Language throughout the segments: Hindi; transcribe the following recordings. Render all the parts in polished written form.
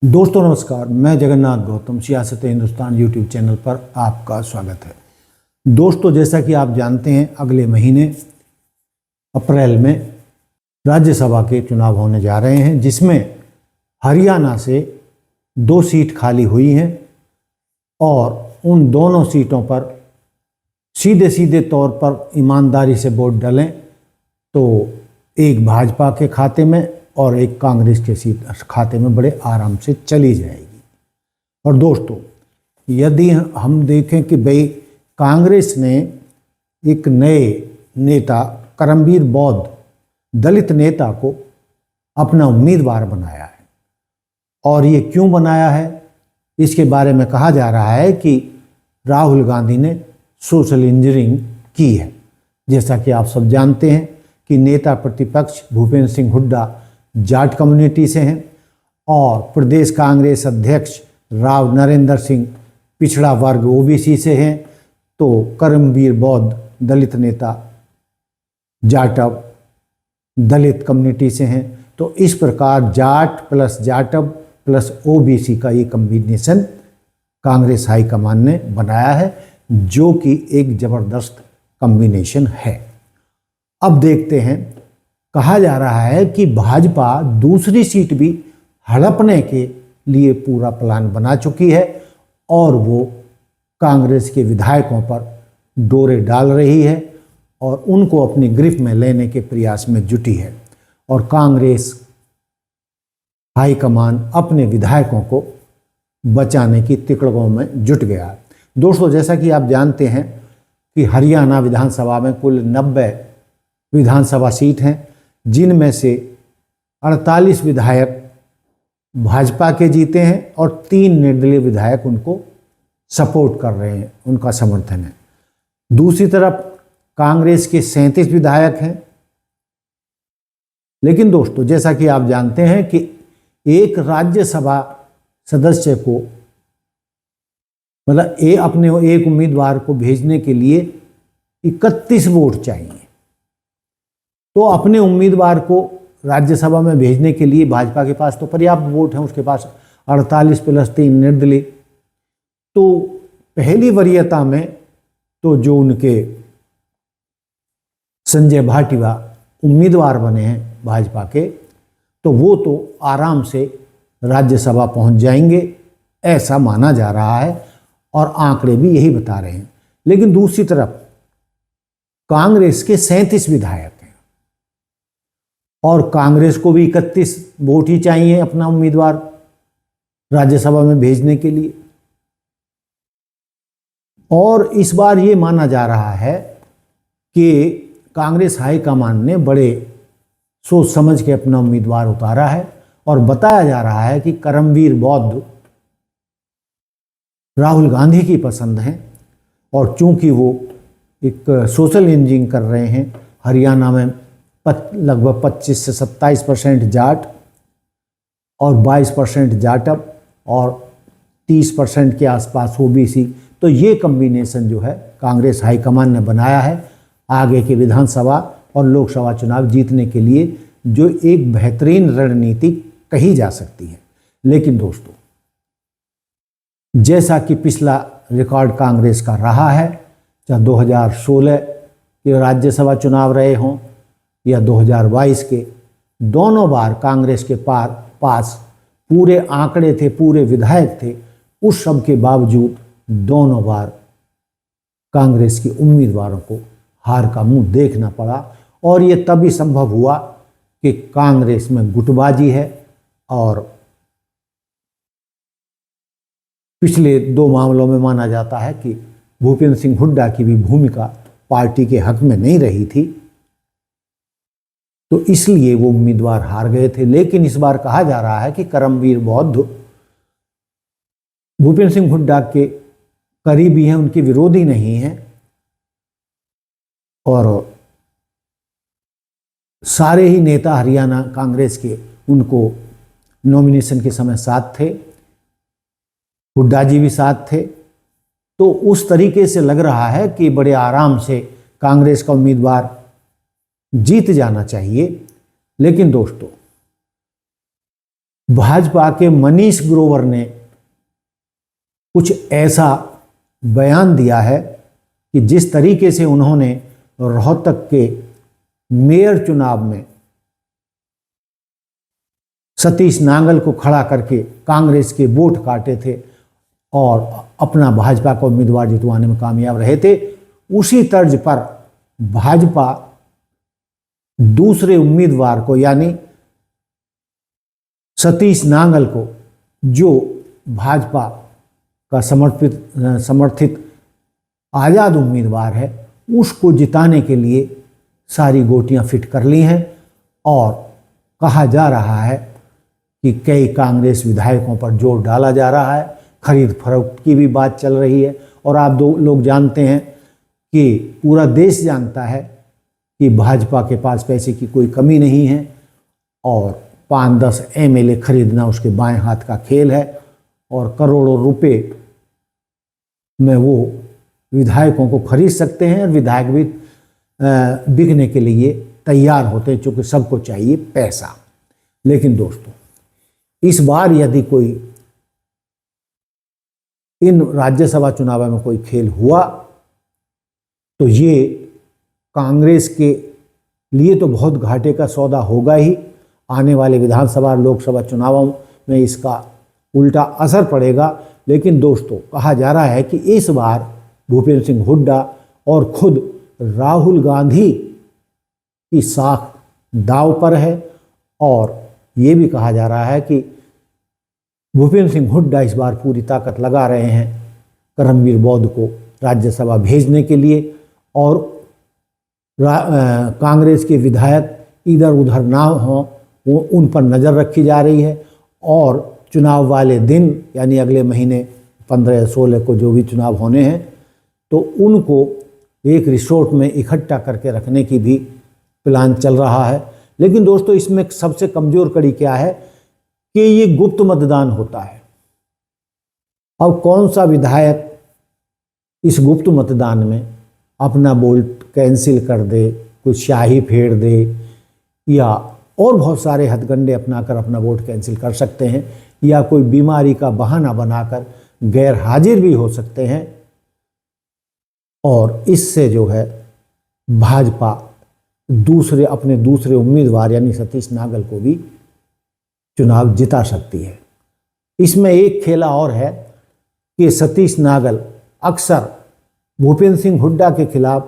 दोस्तों नमस्कार, मैं जगन्नाथ गौतम सियासत हिंदुस्तान यूट्यूब चैनल पर आपका स्वागत है। दोस्तों, जैसा कि आप जानते हैं, अगले महीने अप्रैल में राज्यसभा के चुनाव होने जा रहे हैं, जिसमें हरियाणा से 2 सीट खाली हुई हैं और उन दोनों सीटों पर सीधे सीधे तौर पर ईमानदारी से वोट डालें तो एक भाजपा के खाते में और एक कांग्रेस के सीट खाते में बड़े आराम से चली जाएगी। और दोस्तों, यदि हम देखें कि भाई कांग्रेस ने एक नए नेता करमवीर बौद्ध दलित नेता को अपना उम्मीदवार बनाया है, और ये क्यों बनाया है इसके बारे में कहा जा रहा है कि राहुल गांधी ने सोशल इंजीनियरिंग की है। जैसा कि आप सब जानते हैं कि नेता प्रतिपक्ष भूपेंद्र सिंह हुड्डा जाट कम्युनिटी से हैं और प्रदेश कांग्रेस अध्यक्ष राव नरेंद्र सिंह पिछड़ा वर्ग ओबीसी से हैं, तो करमवीर बौद्ध दलित नेता जाटव दलित कम्युनिटी से हैं। तो इस प्रकार Jat plus Jatav plus OBC का ये कम्बिनेशन कांग्रेस हाईकमान ने बनाया है, जो कि एक ज़बरदस्त कम्बिनेशन है। अब देखते हैं, कहा जा रहा है कि भाजपा दूसरी सीट भी हड़पने के लिए पूरा प्लान बना चुकी है और वो कांग्रेस के विधायकों पर डोरे डाल रही है और उनको अपनी गिरफ्त में लेने के प्रयास में जुटी है, और कांग्रेस हाईकमान अपने विधायकों को बचाने की तिकड़ों में जुट गया है। दोस्तों, जैसा कि आप जानते हैं कि हरियाणा विधानसभा में कुल 90 विधानसभा सीट हैं, जिनमें से 48 विधायक भाजपा के जीते हैं और 3 निर्दलीय विधायक उनको सपोर्ट कर रहे हैं, उनका समर्थन है। दूसरी तरफ कांग्रेस के 37 विधायक हैं। लेकिन दोस्तों, जैसा कि आप जानते हैं कि एक राज्यसभा सदस्य को मतलब अपने एक उम्मीदवार को भेजने के लिए 31 वोट चाहिए। तो अपने उम्मीदवार को राज्यसभा में भेजने के लिए भाजपा के पास तो पर्याप्त वोट हैं, उसके पास 48 प्लस 3 निर्दलीय। तो पहली वरीयता में तो जो उनके संजय भाटिया उम्मीदवार बने हैं भाजपा के, तो वो तो आराम से राज्यसभा पहुंच जाएंगे, ऐसा माना जा रहा है और आंकड़े भी यही बता रहे हैं। लेकिन दूसरी तरफ कांग्रेस के 37 विधायक हैं और कांग्रेस को भी 31 वोट ही चाहिए अपना उम्मीदवार राज्यसभा में भेजने के लिए। और इस बार ये माना जा रहा है कि कांग्रेस हाईकमान ने बड़े सोच समझ के अपना उम्मीदवार उतारा है और बताया जा रहा है कि करमवीर बौद्ध राहुल गांधी की पसंद हैं, और चूंकि वो एक सोशल इंजीनियरिंग कर रहे हैं, हरियाणा में लगभग 25 से 27% जाट और 22% जाटव और 30% के आसपास ओबीसी, तो ये कम्बिनेशन जो है कांग्रेस हाईकमान ने बनाया है आगे के विधानसभा और लोकसभा चुनाव जीतने के लिए, जो एक बेहतरीन रणनीति कही जा सकती है। लेकिन दोस्तों, जैसा कि पिछला रिकॉर्ड कांग्रेस का रहा है, चाहे 2016 के राज्यसभा चुनाव रहे हों या 2022 के, दोनों बार कांग्रेस के पास पूरे आंकड़े थे, पूरे विधायक थे, उस सब के बावजूद दोनों बार कांग्रेस के उम्मीदवारों को हार का मुंह देखना पड़ा। और ये तभी संभव हुआ कि कांग्रेस में गुटबाजी है, और पिछले 2 मामलों में माना जाता है कि भूपेंद्र सिंह हुड्डा की भी भूमिका पार्टी के हक में नहीं रही थी, तो इसलिए वो उम्मीदवार हार गए थे। लेकिन इस बार कहा जा रहा है कि करमवीर बौद्ध भूपेंद्र सिंह हुड्डा के करीबी हैं, उनके विरोधी नहीं हैं, और सारे ही नेता हरियाणा कांग्रेस के उनको नॉमिनेशन के समय साथ थे, हुड्डा जी भी साथ थे। तो उस तरीके से लग रहा है कि बड़े आराम से कांग्रेस का उम्मीदवार जीत जाना चाहिए। लेकिन दोस्तों, भाजपा के मनीष ग्रोवर ने कुछ ऐसा बयान दिया है कि जिस तरीके से उन्होंने रोहतक के मेयर चुनाव में सतीश नांगल को खड़ा करके कांग्रेस के वोट काटे थे और अपना भाजपा को उम्मीदवार जितवाने में कामयाब रहे थे, उसी तर्ज पर भाजपा दूसरे उम्मीदवार को यानी सतीश नांगल को, जो भाजपा का समर्थित आज़ाद उम्मीदवार है, उसको जिताने के लिए सारी गोटियां फिट कर ली हैं। और कहा जा रहा है कि कई कांग्रेस विधायकों पर जोर डाला जा रहा है, खरीद फरोख्त की भी बात चल रही है। और आप दो लोग जानते हैं कि पूरा देश जानता है कि भाजपा के पास पैसे की कोई कमी नहीं है और 5-10 एमएलए खरीदना उसके बाएं हाथ का खेल है और करोड़ों रुपए में वो विधायकों को खरीद सकते हैं और विधायक भी बिकने के लिए तैयार होते हैं, क्योंकि सबको चाहिए पैसा। लेकिन दोस्तों, इस बार यदि कोई इन राज्यसभा चुनाव में कोई खेल हुआ तो ये कांग्रेस के लिए तो बहुत घाटे का सौदा होगा ही। आने वाले विधानसभा लोकसभा चुनावों में इसका उल्टा असर पड़ेगा। लेकिन दोस्तों, कहा जा रहा है कि इस बार भूपेंद्र सिंह हुड्डा और खुद राहुल गांधी की साख दांव पर है। और ये भी कहा जा रहा है कि भूपेंद्र सिंह हुड्डा इस बार पूरी ताकत लगा रहे हैं करमवीर बौद्ध को राज्यसभा भेजने के लिए और कांग्रेस के विधायक इधर उधर ना हों, वो उन पर नज़र रखी जा रही है। और चुनाव वाले दिन यानी अगले महीने 15 या 16 को जो भी चुनाव होने हैं, तो उनको एक रिसोर्ट में इकट्ठा करके रखने की भी प्लान चल रहा है। लेकिन दोस्तों, इसमें सबसे कमज़ोर कड़ी क्या है कि ये गुप्त मतदान होता है। अब कौन सा विधायक इस गुप्त मतदान में अपना वोट कैंसिल कर दे, कुछ स्याही फेर दे या और बहुत सारे हथकंडे अपनाकर अपना वोट कैंसिल कर सकते हैं, या कोई बीमारी का बहाना बनाकर गैर हाजिर भी हो सकते हैं। और इससे जो है भाजपा अपने दूसरे उम्मीदवार यानी सतीश नांगल को भी चुनाव जिता सकती है। इसमें एक खेला और है कि सतीश नांगल अक्सर भूपेंद्र सिंह हुड्डा के खिलाफ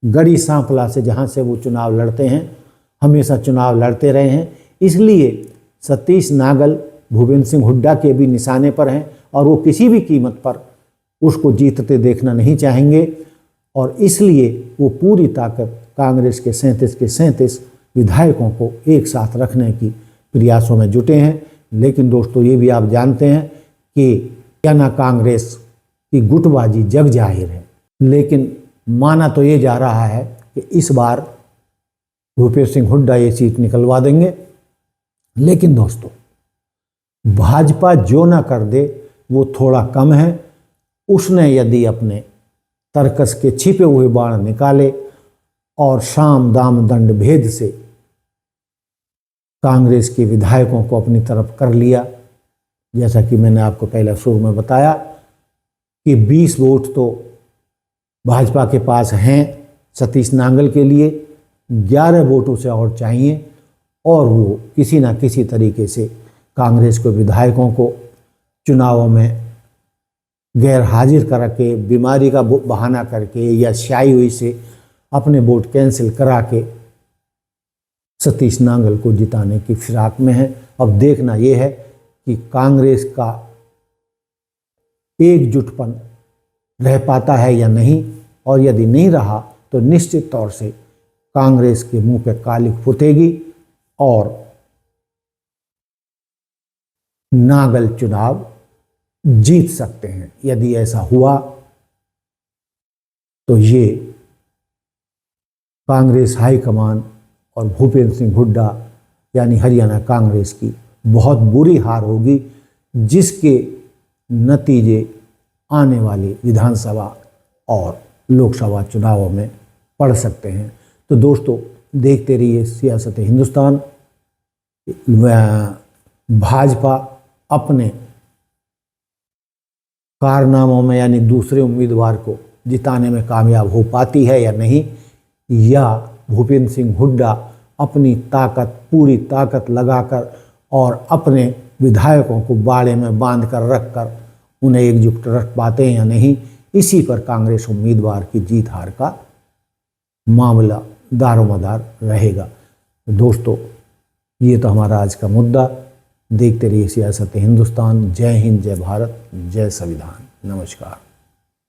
गढ़ी सांपला से, जहां से वो चुनाव लड़ते हैं, हमेशा चुनाव लड़ते रहे हैं। इसलिए सतीश नांगल भूपेंद्र सिंह हुड्डा के भी निशाने पर हैं और वो किसी भी कीमत पर उसको जीतते देखना नहीं चाहेंगे। और इसलिए वो पूरी ताकत कांग्रेस के 37 के 37 विधायकों को एक साथ रखने की प्रयासों में जुटे हैं। लेकिन दोस्तों, ये भी आप जानते हैं कि क्या ना कांग्रेस की गुटबाजी जग जाहिर है। लेकिन माना तो ये जा रहा है कि इस बार भूपेंद्र सिंह हुड्डा ये सीट निकलवा देंगे। लेकिन दोस्तों, भाजपा जो ना कर दे वो थोड़ा कम है। उसने यदि अपने तर्कस के छिपे हुए बाण निकाले और साम दाम दंड भेद से कांग्रेस के विधायकों को अपनी तरफ कर लिया, जैसा कि मैंने आपको पहले शुरू में बताया कि 20 वोट तो भाजपा के पास हैं सतीश नांगल के लिए, 11 वोटों से और चाहिए और वो किसी ना किसी तरीके से कांग्रेस के विधायकों को चुनावों में गैर हाजिर करके, बीमारी का बहाना करके या स्याही हुई से अपने वोट कैंसिल करा के सतीश नांगल को जिताने की फिराक में है। अब देखना यह है कि कांग्रेस का एकजुटपन रह पाता है या नहीं, और यदि नहीं रहा तो निश्चित तौर से कांग्रेस के मुंह पे कालिक फूटेगी और नांगल चुनाव जीत सकते हैं। यदि ऐसा हुआ तो ये कांग्रेस हाईकमान और भूपेंद्र सिंह हुड्डा यानी हरियाणा कांग्रेस की बहुत बुरी हार होगी, जिसके नतीजे आने वाली विधानसभा और लोकसभा चुनावों में पड़ सकते हैं। तो दोस्तों, देखते रहिए सियासत हिंदुस्तान। भाजपा अपने कारनामों में यानी दूसरे उम्मीदवार को जिताने में कामयाब हो पाती है या नहीं, या भूपेंद्र सिंह हुड्डा अपनी ताकत, पूरी ताकत लगाकर और अपने विधायकों को बाड़े में बांध कर रख कर उन्हें एकजुट रख पाते हैं या नहीं, इसी पर कांग्रेस उम्मीदवार की जीत हार का मामला दारोमदार रहेगा। दोस्तों, ये तो हमारा आज का मुद्दा। देखते रहिए सियासत हिंदुस्तान। जय हिंद, जय भारत, जय संविधान। नमस्कार।